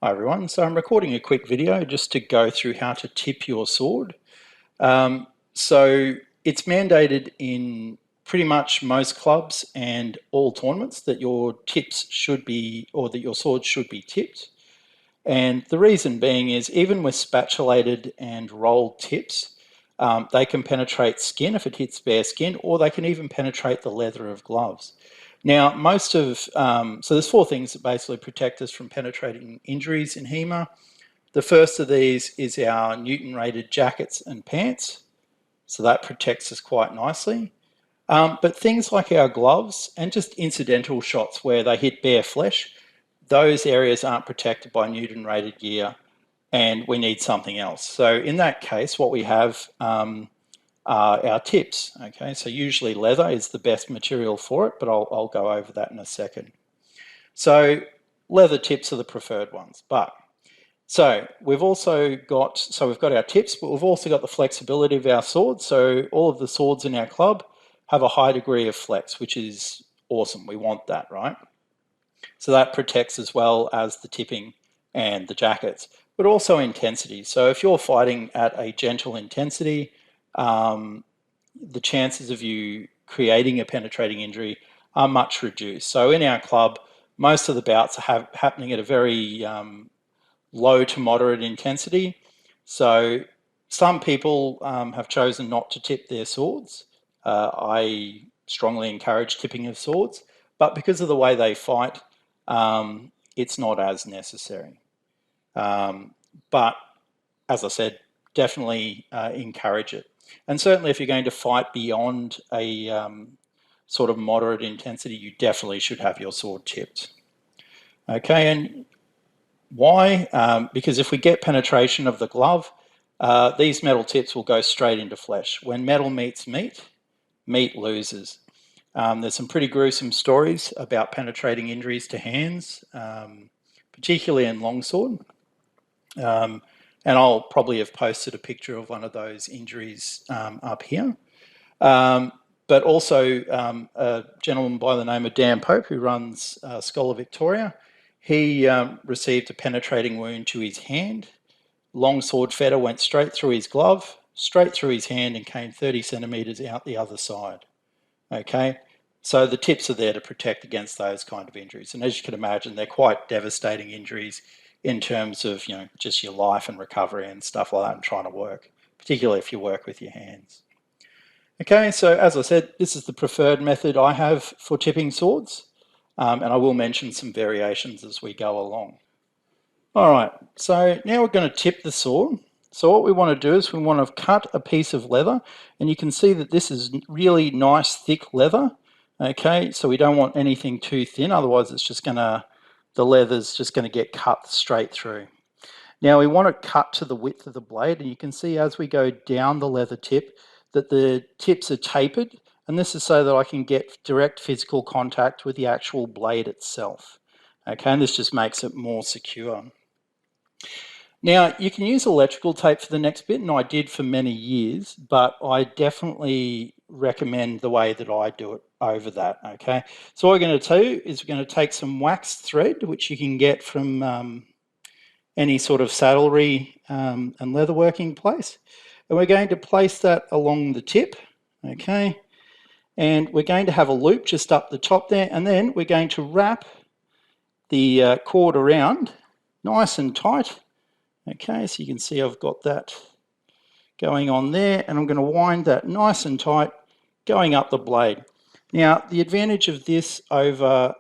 Hi everyone, so I'm recording a quick video just to go through how to tip your sword. So it's mandated in pretty much most clubs and all tournaments that your tips should be, or that your sword should be tipped. And the reason being is even with spatulated and rolled tips, they can penetrate skin if it hits bare skin, or they can even penetrate the leather of gloves. Now, so there's four things that basically protect us from penetrating injuries in HEMA. The first of these is our Newton rated jackets and pants. So that protects us quite nicely. But things like our gloves and just incidental shots where they hit bare flesh, those areas aren't protected by Newton rated gear and we need something else. So in that case, what we have are our tips. Okay, so usually leather is the best material for it, but I'll go over that in a second. So leather tips are the preferred ones, we've got our tips, but we've also got the flexibility of our swords. So all of the swords in our club have a high degree of flex, which is awesome. We want that, right? So that protects as well as the tipping and the jackets, but also intensity. So if you're fighting at a gentle intensity, the chances of you creating a penetrating injury are much reduced. So in our club, most of the bouts are happening at a very low to moderate intensity. So some people have chosen not to tip their swords. I strongly encourage tipping of swords, but because of the way they fight, it's not as necessary. But as I said, definitely encourage it. And certainly if you're going to fight beyond a sort of moderate intensity, you definitely should have your sword tipped. Okay, and why? Because if we get penetration of the glove, these metal tips will go straight into flesh. When metal meets meat, meat loses. There's some pretty gruesome stories about penetrating injuries to hands, particularly in longsword. And I'll probably have posted a picture of one of those injuries up here. But also a gentleman by the name of Dan Pope, who runs Scholar Victoria, he received a penetrating wound to his hand. Longsword fetter went straight through his glove, straight through his hand, and came 30 centimetres out the other side. Okay, so the tips are there to protect against those kind of injuries. And as you can imagine, they're quite devastating injuries in terms of, just your life and recovery and stuff like that and trying to work, particularly if you work with your hands. Okay, so as I said, this is the preferred method I have for tipping swords, and I will mention some variations as we go along. All right, so now we're going to tip the sword. So what we want to do is we want to cut a piece of leather, and you can see that this is really nice thick leather. Okay, so we don't want anything too thin, otherwise it's just going to, the leather's just going to get cut straight through. Now we want to cut to the width of the blade, and you can see as we go down the leather tip that the tips are tapered, and this is so that I can get direct physical contact with the actual blade itself. Okay, and this just makes it more secure. Now you can use electrical tape for the next bit, and I did for many years, but I definitely recommend the way that I do it over that. Okay, so what we're going to do is we're going to take some waxed thread, which you can get from any sort of saddlery and leatherworking place, and we're going to place that along the tip. Okay, and we're going to have a loop just up the top there, and then we're going to wrap the cord around nice and tight. Okay, so you can see I've got that going on there, and I'm going to wind that nice and tight going up the blade. Now, the advantage of this over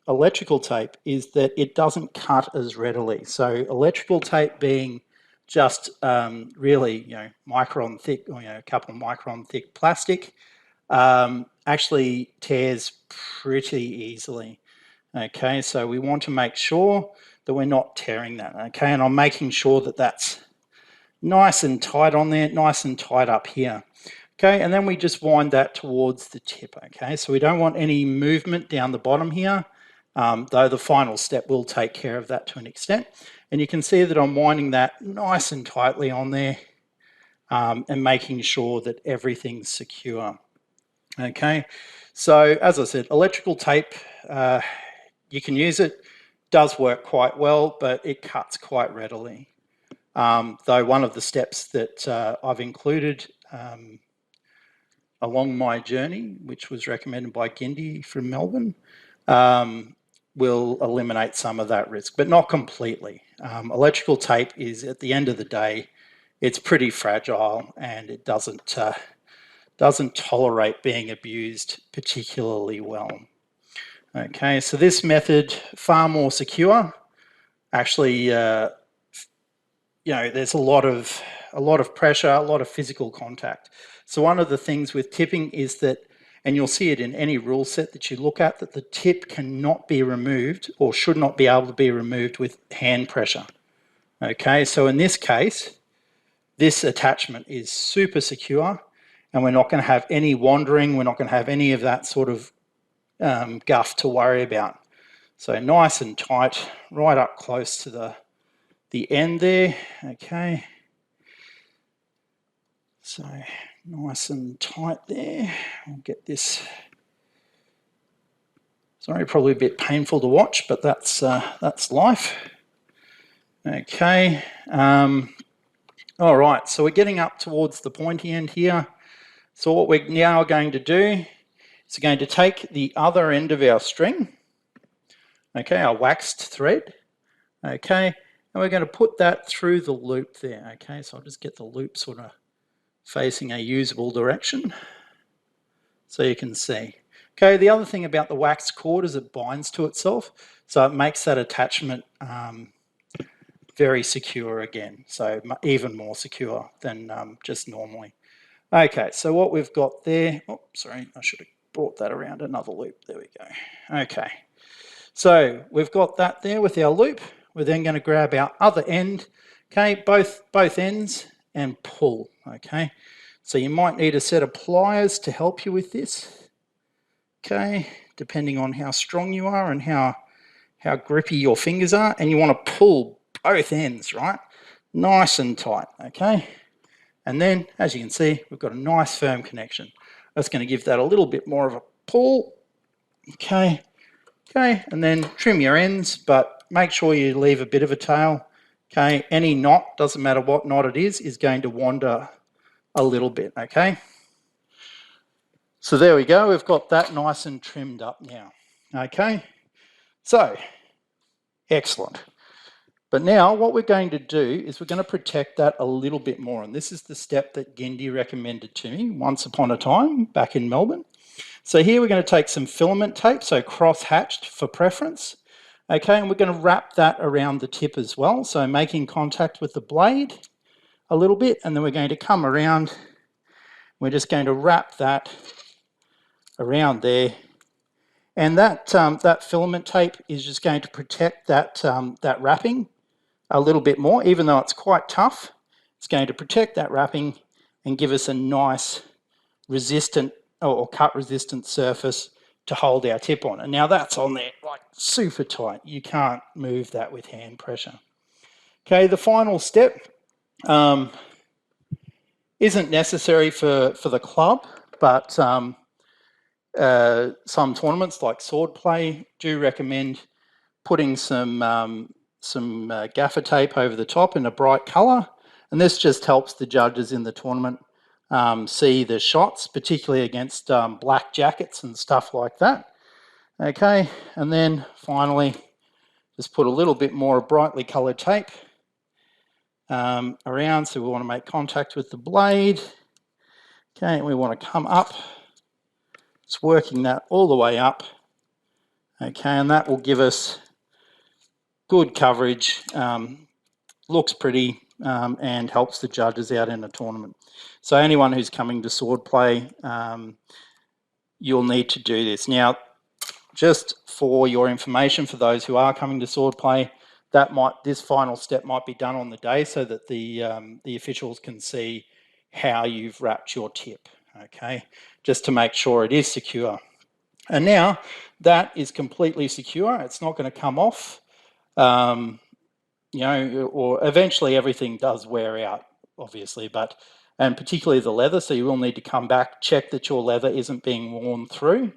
electrical tape is that it doesn't cut as readily. So electrical tape being just really, micron thick, or a couple of micron thick plastic, actually tears pretty easily. Okay, so we want to make sure that we're not tearing that. Okay, and I'm making sure that that's nice and tight on there, nice and tight up here. Okay, and then we just wind that towards the tip. Okay, so we don't want any movement down the bottom here, though the final step will take care of that to an extent. And you can see that I'm winding that nice and tightly on there, and making sure that everything's secure. Okay, so as I said, electrical tape, you can use it. does work quite well, but it cuts quite readily. Though one of the steps that I've included along my journey, which was recommended by Gindi from Melbourne, will eliminate some of that risk, but not completely. Electrical tape is, at the end of the day, it's pretty fragile, and it doesn't tolerate being abused particularly well. Okay, so this method, far more secure. Actually, there's a lot of pressure, a lot of physical contact. So one of the things with tipping is that, and you'll see it in any rule set that you look at, that the tip cannot be removed or should not be able to be removed with hand pressure. Okay, so in this case, this attachment is super secure, and we're not going to have any wandering, we're not going to have any of that sort of guff to worry about. So nice and tight, right up close to the end there. Okay, so nice and tight there. I'll get this. Sorry, probably a bit painful to watch, but that's life. Okay. All right, so we're getting up towards the pointy end here. So what we're now going to do is we're going to take the other end of our string, okay, our waxed thread, okay, and we're going to put that through the loop there, okay. So I'll just get the loop sort of facing a usable direction so you can see. Okay, the other thing about the waxed cord is it binds to itself, so it makes that attachment very secure again, so even more secure than just normally. Okay, so what we've got there, oh, sorry, I should have brought that around another loop. There we go. Okay, so we've got that there with our loop. We're then going to grab our other end, okay, both ends, and pull, okay. So you might need a set of pliers to help you with this, okay, depending on how strong you are and how grippy your fingers are, and you want to pull both ends, right? Nice and tight, okay? And then, as you can see, we've got a nice firm connection. That's going to give that a little bit more of a pull, okay? Okay, and then trim your ends, but make sure you leave a bit of a tail, okay? Any knot, doesn't matter what knot it is going to wander a little bit, okay? So there we go, we've got that nice and trimmed up now, okay? So, excellent. But now what we're going to do is we're going to protect that a little bit more. And this is the step that Gindi recommended to me once upon a time back in Melbourne. So here we're going to take some filament tape, so cross-hatched for preference. Okay, and we're going to wrap that around the tip as well. So making contact with the blade a little bit, and then we're going to come around. We're just going to wrap that around there. And that filament tape is just going to protect that wrapping a little bit more, even though it's quite tough. It's going to protect that wrapping and give us a nice resistant or cut resistant surface to hold our tip on. And now that's on there like super tight. You can't move that with hand pressure. Okay, the final step isn't necessary for the club, but some tournaments like sword play do recommend putting some gaffer tape over the top in a bright colour, and this just helps the judges in the tournament see the shots, particularly against black jackets and stuff like that. Okay, and then finally just put a little bit more brightly coloured tape around, so we want to make contact with the blade. Okay, and we want to come up, it's working that all the way up. Okay, and that will give us good coverage, looks pretty, and helps the judges out in a tournament. So anyone who's coming to sword play, you'll need to do this. Now, just for your information, for those who are coming to sword play, this final step might be done on the day so that the officials can see how you've wrapped your tip, okay, just to make sure it is secure. And now that is completely secure. It's not going to come off. You know, or eventually everything does wear out, obviously, and particularly the leather, so you will need to come back, check that your leather isn't being worn through,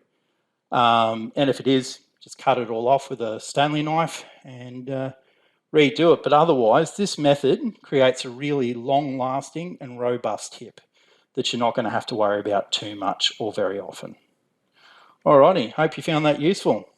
and if it is, just cut it all off with a Stanley knife and redo it. But otherwise, this method creates a really long-lasting and robust tip that you're not going to have to worry about too much or very often. Alrighty, hope you found that useful.